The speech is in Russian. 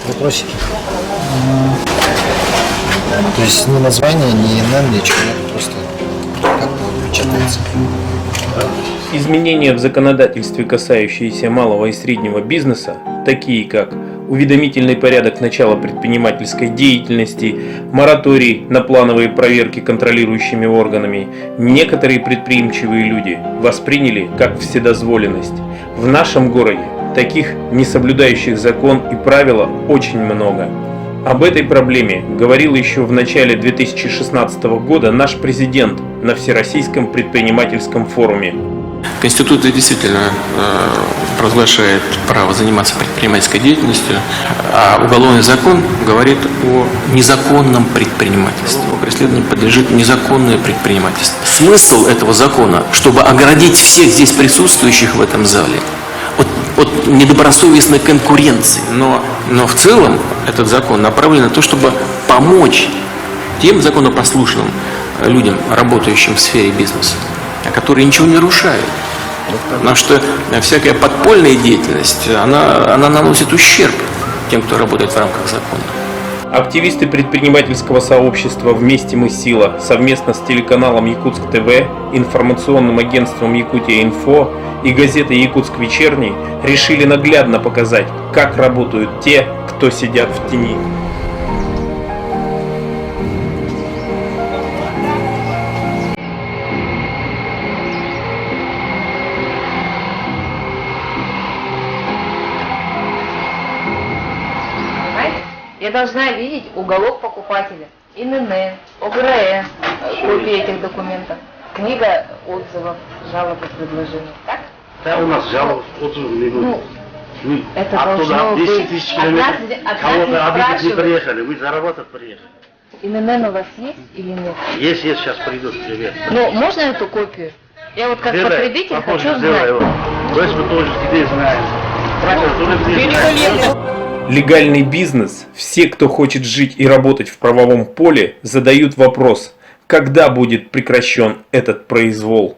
Вопросики. То есть ни название, ни ИНН, ничего нет, просто как бы читается. Изменения в законодательстве, касающиеся малого и среднего бизнеса, такие как уведомительный порядок начала предпринимательской деятельности, мораторий на плановые проверки контролирующими органами, некоторые предприимчивые люди восприняли как вседозволенность. В нашем городе таких не соблюдающих закон и правила очень много. Об этой проблеме говорил еще в начале 2016 года наш президент на Всероссийском предпринимательском форуме. Конституция действительно провозглашает право заниматься предпринимательской деятельностью, а уголовный закон говорит о незаконном предпринимательстве. Преследованию подлежит незаконное предпринимательство. Смысл этого закона, чтобы оградить всех здесь присутствующих в этом зале от недобросовестной конкуренции. Но в целом этот закон направлен на то, чтобы помочь тем законопослушным людям, работающим в сфере бизнеса, которые ничего не нарушают. Потому что всякая подпольная деятельность, она наносит ущерб тем, кто работает в рамках закона. Активисты предпринимательского сообщества «Вместе мы сила» совместно с телеканалом Якутск ТВ, информационным агентством Якутия-Инфо и газетой «Якутск Вечерний» решили наглядно показать, как работают те, кто сидят в тени. Я должна видеть уголок покупателя, ИНН, ОГРН, копии этих документов, книга отзывов, жалоб и предложений. Так? Да, у нас жалоб, отзывов не будет. Это оттуда должно 10 быть. тысяч километров. Кого-то обидеть не приехали, вы заработать приехали. ИНН у вас есть или нет? Есть, сейчас придут к тебе. Ну, можно эту копию? Я вот как потребитель хочу знать. Мы тоже теперь знаем. Легальный бизнес, все, кто хочет жить и работать в правовом поле, задают вопрос, когда будет прекращен этот произвол.